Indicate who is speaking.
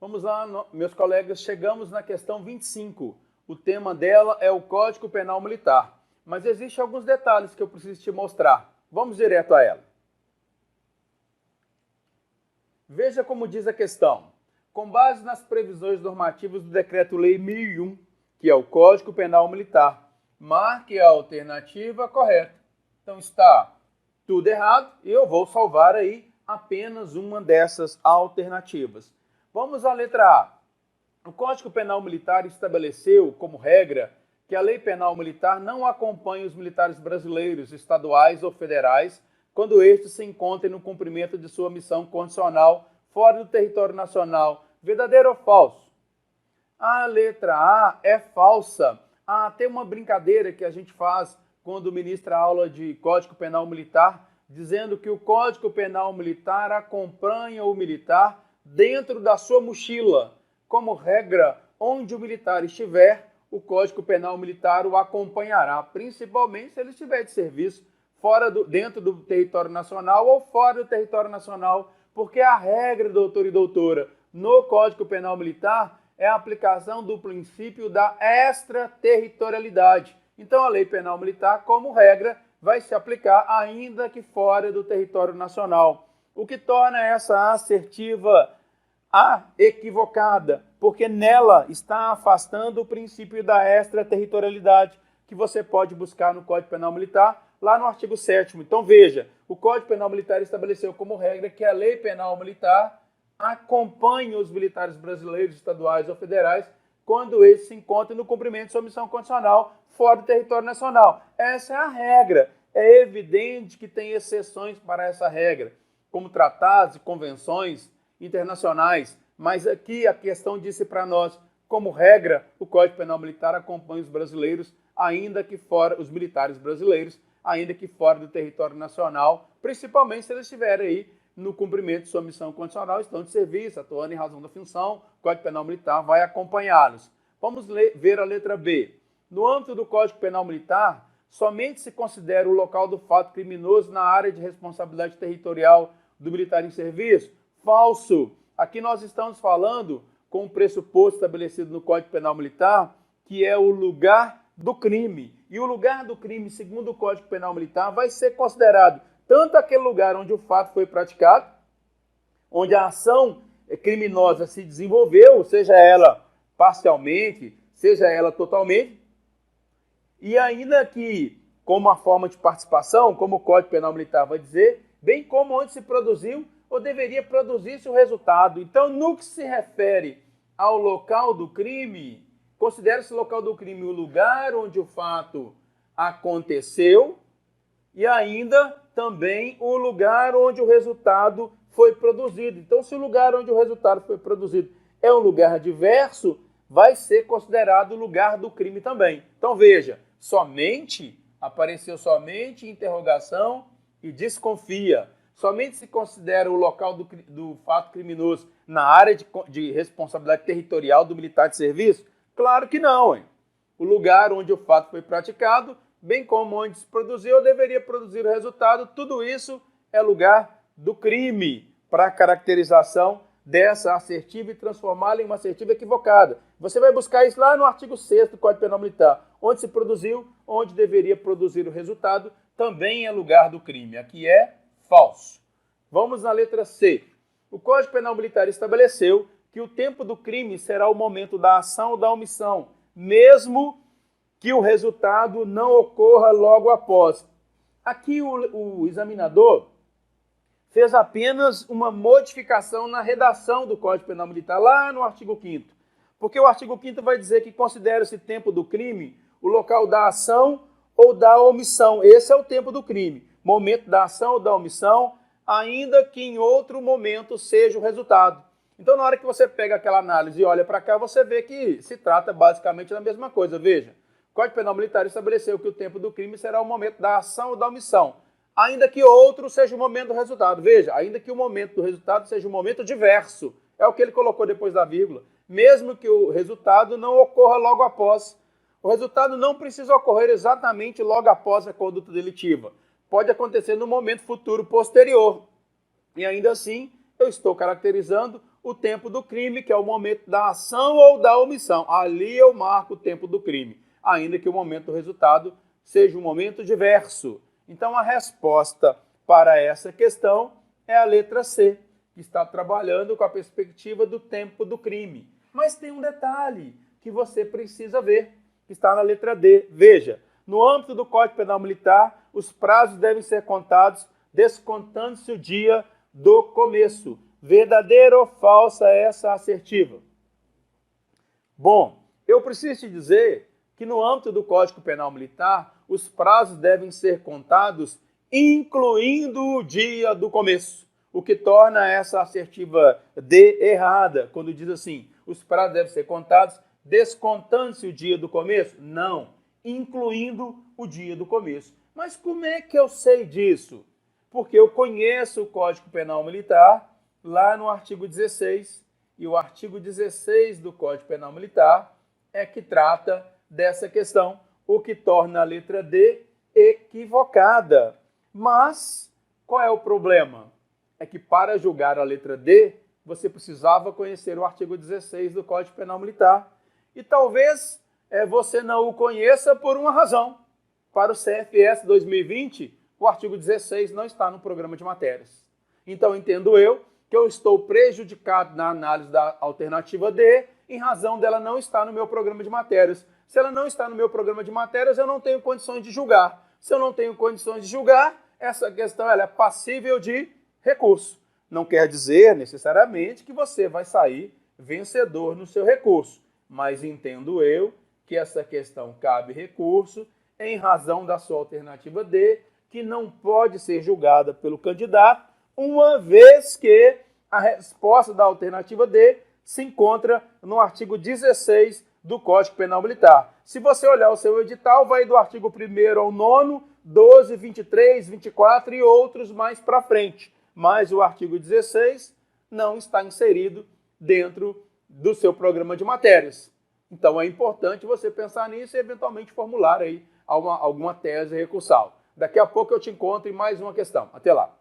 Speaker 1: Vamos lá, meus colegas, chegamos na questão 25. O tema dela é o Código Penal Militar. Mas existem alguns detalhes que eu preciso te mostrar. Vamos direto a ela. Veja como diz a questão. Com base nas previsões normativas do Decreto-Lei 1001, que é o Código Penal Militar, marque a alternativa correta. Então está tudo errado e eu vou salvar aí apenas uma dessas alternativas. Vamos à letra A. O Código Penal Militar estabeleceu como regra que a Lei Penal Militar não acompanha os militares brasileiros, estaduais ou federais, quando estes se encontrem no cumprimento de sua missão condicional fora do território nacional. Verdadeiro ou falso? A letra A é falsa. Tem uma brincadeira que a gente faz quando ministra a aula de Código Penal Militar, dizendo que o Código Penal Militar acompanha o militar dentro da sua mochila. Como regra, onde o militar estiver, o Código Penal Militar o acompanhará, principalmente se ele estiver de serviço dentro do território nacional ou fora do território nacional, porque a regra, doutor e doutora, no Código Penal Militar é a aplicação do princípio da extraterritorialidade. Então, a Lei Penal Militar, como regra, vai se aplicar ainda que fora do território nacional, o que torna essa assertiva equivocada, porque nela está afastando o princípio da extraterritorialidade, que você pode buscar no Código Penal Militar, lá no artigo 7º. Então veja, o Código Penal Militar estabeleceu como regra que a Lei Penal Militar acompanhe os militares brasileiros, estaduais ou federais, quando eles se encontram no cumprimento de sua missão condicional fora do território nacional. Essa é a regra. É evidente que tem exceções para essa regra, como tratados e convenções internacionais, mas aqui a questão disse para nós, como regra, o Código Penal Militar acompanha os brasileiros, ainda que fora, os militares brasileiros, ainda que fora do território nacional, principalmente se eles estiverem aí no cumprimento de sua missão condicional, estão de serviço, atuando em razão da função, o Código Penal Militar vai acompanhá-los. Vamos ver a letra B. No âmbito do Código Penal Militar, somente se considera o local do fato criminoso na área de responsabilidade territorial do militar em serviço? Falso. Aqui nós estamos falando com o pressuposto estabelecido no Código Penal Militar, que é o lugar do crime. E o lugar do crime, segundo o Código Penal Militar, vai ser considerado tanto aquele lugar onde o fato foi praticado, onde a ação criminosa se desenvolveu, seja ela parcialmente, seja ela totalmente, e ainda que, como uma forma de participação, como o Código Penal Militar vai dizer, bem como onde se produziu ou deveria produzir-se o resultado. Então, no que se refere ao local do crime, considera-se o local do crime o lugar onde o fato aconteceu e ainda também o lugar onde o resultado foi produzido. Então, se o lugar onde o resultado foi produzido é um lugar diverso, vai ser considerado o lugar do crime também. Então, veja, apareceu somente interrogação e desconfia. Somente se considera o local do fato criminoso na área de responsabilidade territorial do militar de serviço? Claro que não, hein? O lugar onde o fato foi praticado, bem como onde se produziu ou deveria produzir o resultado, tudo isso é lugar do crime para a caracterização dessa assertiva e transformá-la em uma assertiva equivocada. Você vai buscar isso lá no artigo 6º do Código Penal Militar. Onde se produziu, onde deveria produzir o resultado, também é lugar do crime. Aqui é falso. Vamos na letra C. O Código Penal Militar estabeleceu que o tempo do crime será o momento da ação ou da omissão, mesmo que o resultado não ocorra logo após. Aqui o examinador fez apenas uma modificação na redação do Código Penal Militar, lá no artigo 5º. Porque o artigo 5º vai dizer que considera-se tempo do crime o local da ação ou da omissão. Esse é o tempo do crime. Momento da ação ou da omissão, ainda que em outro momento seja o resultado. Então, na hora que você pega aquela análise e olha para cá, você vê que se trata basicamente da mesma coisa. Veja, o Código Penal Militar estabeleceu que o tempo do crime será o momento da ação ou da omissão, ainda que outro seja o momento do resultado. Veja, ainda que o momento do resultado seja um momento diverso. É o que ele colocou depois da vírgula. Mesmo que o resultado não ocorra logo após. O resultado não precisa ocorrer exatamente logo após a conduta delitiva. Pode acontecer no momento futuro posterior. E ainda assim, eu estou caracterizando o tempo do crime, que é o momento da ação ou da omissão. Ali eu marco o tempo do crime, ainda que o momento do resultado seja um momento diverso. Então, a resposta para essa questão é a letra C, que está trabalhando com a perspectiva do tempo do crime. Mas tem um detalhe que você precisa ver, que está na letra D. Veja, no âmbito do Código Penal Militar, os prazos devem ser contados descontando-se o dia do começo. Verdadeira ou falsa essa assertiva? Bom, eu preciso te dizer que no âmbito do Código Penal Militar, os prazos devem ser contados incluindo o dia do começo, o que torna essa assertiva D errada, quando diz assim, os prazos devem ser contados descontando-se o dia do começo? Não, incluindo o dia do começo. Mas como é que eu sei disso? Porque eu conheço o Código Penal Militar lá no artigo 16, e o artigo 16 do Código Penal Militar é que trata dessa questão, o que torna a letra D equivocada. Mas qual é o problema? É que para julgar a letra D, você precisava conhecer o artigo 16 do Código Penal Militar. E talvez você não o conheça por uma razão. Para o CFS 2020, o artigo 16 não está no programa de matérias. Então, entendo eu que eu estou prejudicado na análise da alternativa D em razão dela não estar no meu programa de matérias. Se ela não está no meu programa de matérias, eu não tenho condições de julgar. Se eu não tenho condições de julgar, essa questão ela é passível de recurso. Não quer dizer necessariamente que você vai sair vencedor no seu recurso, mas entendo eu que essa questão cabe recurso em razão da sua alternativa D, que não pode ser julgada pelo candidato, uma vez que a resposta da alternativa D se encontra no artigo 16 do Código Penal Militar. Se você olhar o seu edital, vai do artigo 1º ao 9º, 12, 23, 24 e outros mais para frente. Mas o artigo 16 não está inserido dentro do seu programa de matérias. Então é importante você pensar nisso e eventualmente formular aí alguma tese recursal. Daqui a pouco eu te encontro em mais uma questão. Até lá.